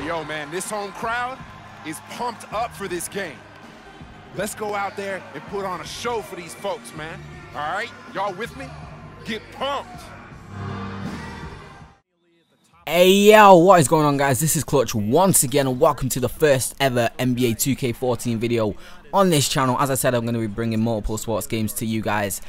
Yo, man, this home crowd is pumped up for this game. Let's go out there and put on a show for these folks, man. All right? Y'all with me? Get pumped. Hey yo, what is going on, guys? This is Klutch once again, and welcome to the first ever NBA 2K14 video on this channel. As I said, I'm going to be bringing multiple sports games to you guys,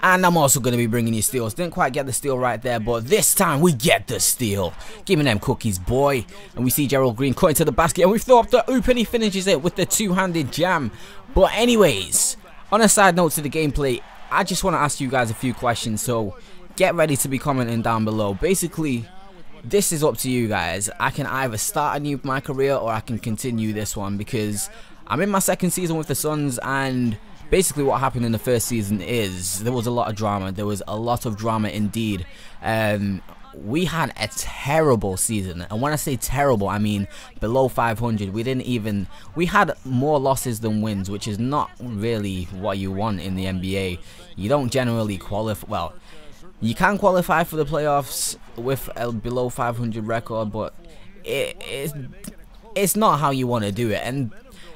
and I'm also going to be bringing you steals. Didn't quite get the steal right there, but this time we get the steal. Give me them cookies, boy. And we see Gerald Green cutting to the basket, and we throw up the hoop, and he finishes it with the two-handed jam. But anyways, on a side note to the gameplay, I just want to ask you guys a few questions, so get ready to be commenting down below. Basically, this is up to you guys. I can either start my career or I can continue this one, because I'm in my second season with the Suns, and basically what happened in the first season is there was a lot of drama. There was a lot of drama indeed. We had a terrible season, and when I say terrible, I mean below 500. We had more losses than wins, which is not really what you want in the NBA. You don't generally qualify. Well, you can qualify for the playoffs with a below 500 record, but it's not how you want to do it. And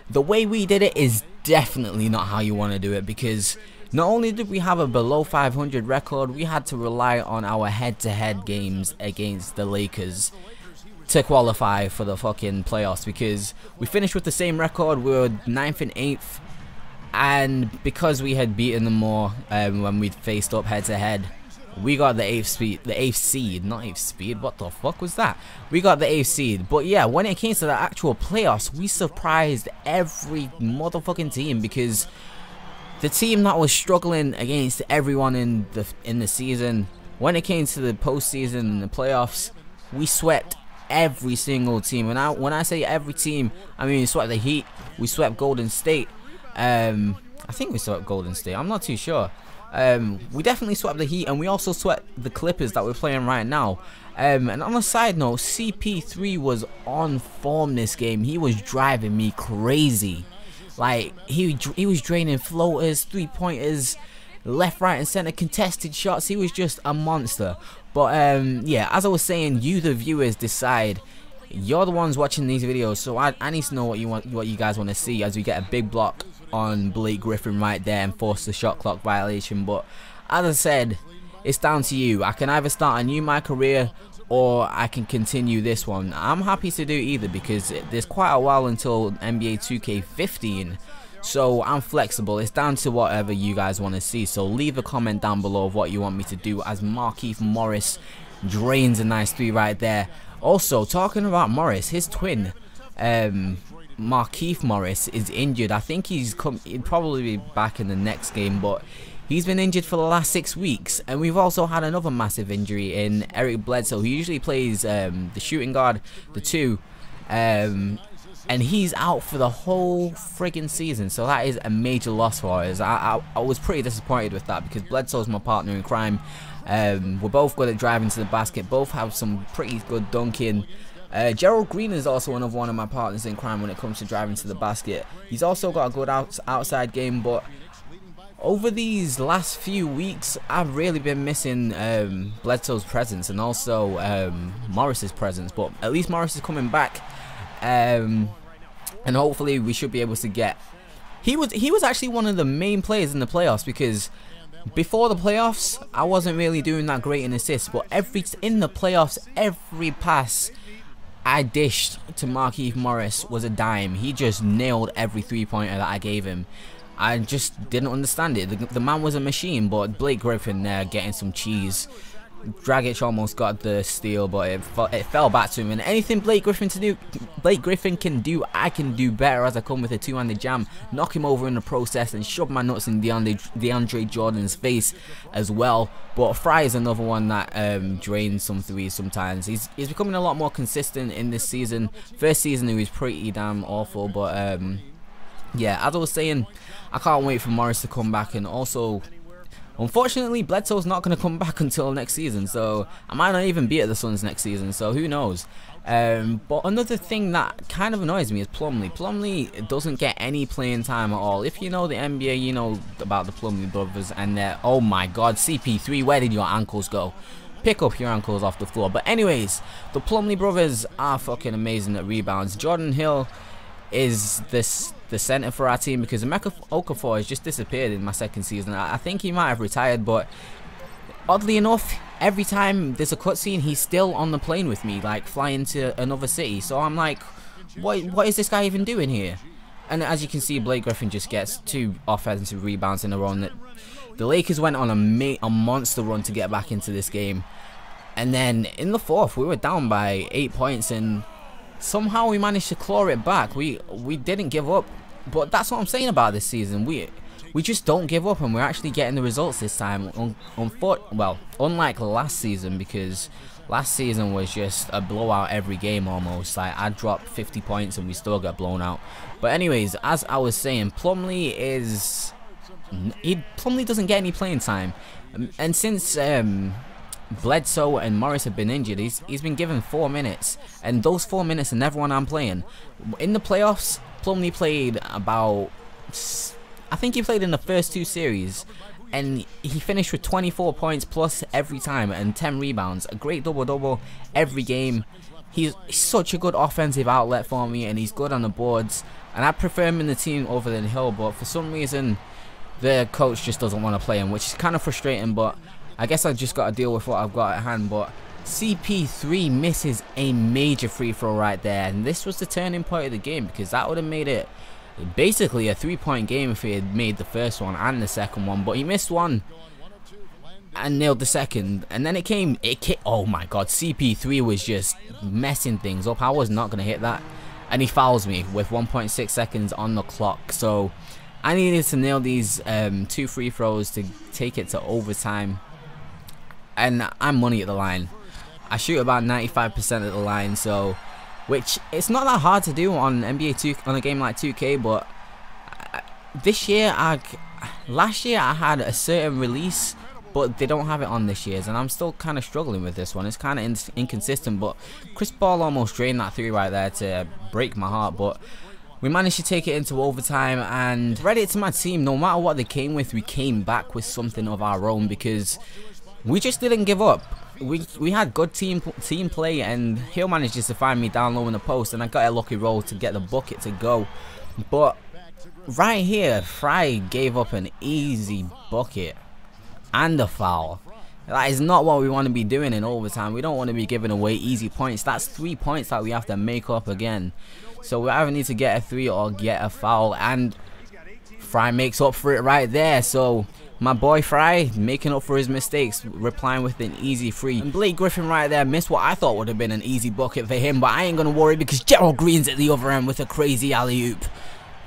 the way we did it is definitely not how you want to do it, because not only did we have a below 500 record, we had to rely on our head-to-head games against the Lakers to qualify for the fucking playoffs, because we finished with the same record. We were 9th and 8th, and because we had beaten them more when we faced up head-to-head, we got the 8th seed, not 8th speed. What the fuck was that? We got the 8th seed. But yeah, when it came to the actual playoffs, we surprised every motherfucking team, because the team that was struggling against everyone in the season, when it came to the postseason and the playoffs, we swept every single team. And when I say every team, I mean we swept the Heat, we swept Golden State. I think we swept Golden State. I'm not too sure. We definitely swept the Heat, and we also swept the Clippers that we're playing right now. And on a side note, CP3 was on form this game. He was driving me crazy. Like, he was draining floaters, three-pointers, left, right, and center, contested shots. He was just a monster. But yeah, as I was saying, you the viewers decide. You're the ones watching these videos, so I need to know what you guys want to see, as we get a big block on Blake Griffin right there and force the shot clock violation. But as I said, it's down to you. I can either start my career or I can continue this one. I'm happy to do either, because there's quite a while until NBA 2K15, so I'm flexible. It's down to whatever you guys want to see. So leave a comment down below of what you want me to do, as Markieff Morris drains a nice three right there. Also, talking about Morris, his twin, Markieff Morris, is injured. I think he'd probably be back in the next game, but he's been injured for the last 6 weeks. And we've also had another massive injury in Eric Bledsoe, who usually plays the shooting guard, the 2, and he's out for the whole friggin' season. So that is a major loss for us. I was pretty disappointed with that, because Bledsoe's my partner in crime. We're both good at driving to the basket, both have some pretty good dunking. Gerald Green is also another one of my partners in crime when it comes to driving to the basket. He's also got a good outside game, but over these last few weeks, I've really been missing Bledsoe's presence, and also Morris's presence. But at least Morris is coming back, and hopefully we should be able to get. He was actually one of the main players in the playoffs, because before the playoffs, I wasn't really doing that great in assists, but in the playoffs, every pass I dished to Markieff Morris was a dime. He just nailed every three-pointer that I gave him. I just didn't understand it. The man was a machine, but Blake Griffin there getting some cheese. Dragic almost got the steal, but it fell back to him. And anything Blake Griffin can do, I can do better, as I come with a two-handed jam, knock him over in the process, and shove my nuts in DeAndre Jordan's face as well. But Fry is another one that drains some threes sometimes. He's becoming a lot more consistent in this season. First season he was pretty damn awful, but yeah, as I was saying, I can't wait for Morris to come back. And also, unfortunately, Bledsoe's not going to come back until next season, so I might not even be at the Suns next season, so who knows. But another thing that kind of annoys me is Plumlee. Plumlee doesn't get any playing time at all. If you know the NBA, you know about the Plumlee brothers, and oh my god, CP3, where did your ankles go? pick up your ankles off the floor. But anyways, the Plumlee brothers are fucking amazing at rebounds. Jordan Hill is the center for our team because Emeka Okafor has just disappeared in my second season. I think he might have retired, but oddly enough, every time there's a cutscene, he's still on the plane with me, like flying to another city. So I'm like, what is this guy even doing here? And as you can see, Blake Griffin just gets 2 offensive rebounds in a row. The Lakers went on a monster run to get back into this game. And then in the fourth, we were down by 8 points, and somehow we managed to claw it back. We didn't give up, but that's what I'm saying about this season. We just don't give up, and we're actually getting the results this time. Well, unlike last season, because last season was just a blowout every game almost. Like, I dropped 50 points and we still got blown out. But anyways, as I was saying, Plumlee doesn't get any playing time, and since Bledsoe and Morris have been injured, he's been given 4 minutes, and those 4 minutes are never when I'm playing. In the playoffs, Plumlee played about, I think he played in the first 2 series, and he finished with 24 points plus every time and 10 rebounds. A great double-double every game. He's such a good offensive outlet for me, and he's good on the boards, and I prefer him in the team over than Hill, but for some reason the coach just doesn't want to play him, which is kind of frustrating, but I guess I've just got to deal with what I've got at hand. But CP3 misses a major free throw right there, and this was the turning point of the game, because that would have made it basically a 3-point game if he had made the first one and the second one. But he missed one and nailed the second, and then it came. Oh my god, CP3 was just messing things up. I was not going to hit that, and he fouls me with 1.6 seconds on the clock. So I needed to nail these 2 free throws to take it to overtime, and I'm money at the line. I shoot about 95% at the line, so which it's not that hard to do on NBA 2 on a game like 2K. But this year, last year I had a certain release, but they don't have it on this year's, and I'm still kind of struggling with this one. It's kind of inconsistent, but Chris Paul almost drained that 3 right there to break my heart, but we managed to take it into overtime. And credit to my team, no matter what they came with, we came back with something of our own, because we just didn't give up. We had good team play, and Hill managed just to find me down low in the post, and I got a lucky roll to get the bucket to go. But right here, Fry gave up an easy bucket and a foul. That is not what we want to be doing in overtime. We don't want to be giving away easy points. That's 3 points that we have to make up again. So we either need to get a 3 or get a foul, and Fry makes up for it right there. So my boy Fry making up for his mistakes, replying with an easy 3. And Blake Griffin right there missed what I thought would have been an easy bucket for him, but I ain't gonna worry because Gerald Green's at the other end with a crazy alley-oop.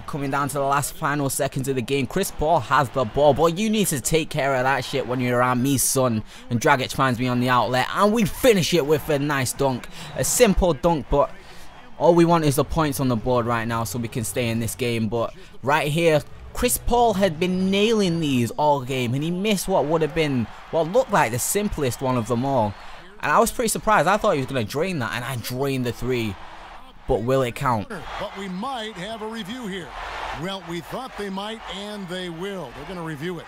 Coming down to the last final seconds of the game, Chris Paul has the ball, but you need to take care of that shit when you're around me, son. And Dragic finds me on the outlet, and we finish it with a nice dunk. A simple dunk, but all we want is the points on the board right now so we can stay in this game. But right here, Chris Paul had been nailing these all game, and he missed what would have been, what looked like the simplest one of them all. And I was pretty surprised. I thought he was going to drain that, and I drained the 3. But will it count? But we might have a review here. Well, we thought they might, and they will. They're going to review it.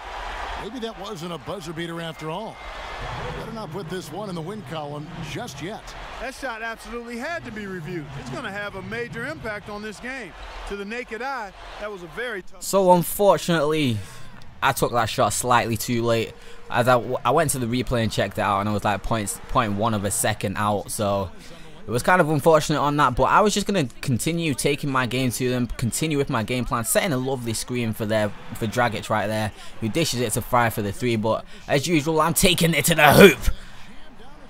Maybe that wasn't a buzzer beater after all. Better not put this one in the win column just yet. That shot absolutely had to be reviewed. It's going to have a major impact on this game. To the naked eye, that was a very tough. So unfortunately, I took that shot slightly too late. As I went to the replay and checked it out, and I was like 0.1 of a second out. So it was kind of unfortunate on that, but I was just going to continue taking my game to them, continue with my game plan, setting a lovely screen for Dragic right there, who dishes it to Fry for the 3, but as usual, I'm taking it to the hoop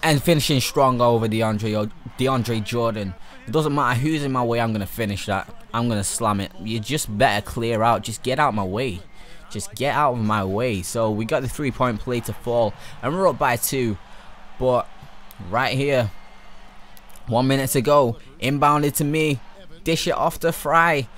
and finishing strong over DeAndre Jordan. It doesn't matter who's in my way, I'm going to finish that. I'm going to slam it. You just better clear out. Just get out of my way. Just get out of my way. So we got the 3-point play to fall, and we're up by 2, but right here, 1 minute to go, inbounded to me, dish it off to Fry,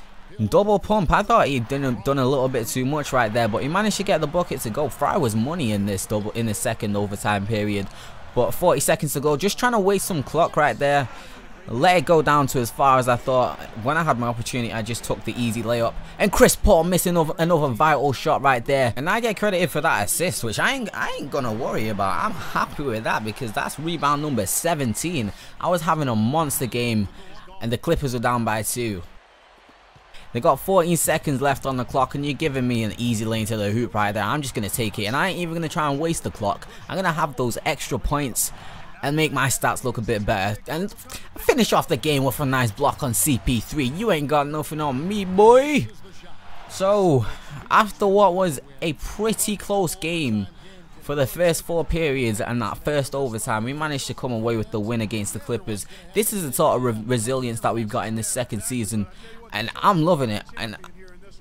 double pump. I thought he'd done a little bit too much right there, but he managed to get the bucket to go. Fry was money in this second overtime period, but 40 seconds to go, just trying to waste some clock right there. let it go down to as far as I thought. When I had my opportunity, I just took the easy layup. And Chris Paul missing another vital shot right there. And I get credited for that assist, which I ain't gonna worry about. I'm happy with that because that's rebound number 17. I was having a monster game and the Clippers were down by 2. They got 14 seconds left on the clock and you're giving me an easy lane to the hoop right there. I'm just going to take it and I ain't even going to try and waste the clock. I'm going to have those extra points and make my stats look a bit better. And finish off the game with a nice block on CP3. You ain't got nothing on me, boy. So, after what was a pretty close game for the first 4 periods and that first overtime, we managed to come away with the win against the Clippers. This is the sort of resilience that we've got in this second season. And I'm loving it. And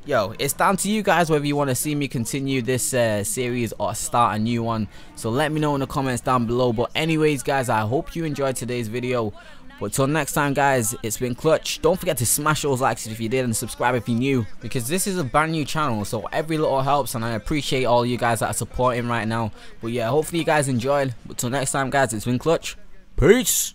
yo, it's down to you guys whether you want to see me continue this series or start a new one. So let me know in the comments down below. But anyways guys, I hope you enjoyed today's video. But till next time guys, it's been Klutch. Don't forget to smash those likes if you did and subscribe if you're new, because this is a brand new channel, so every little helps and I appreciate all you guys that are supporting right now. But yeah, hopefully you guys enjoyed. But till next time guys, it's been Klutch. Peace.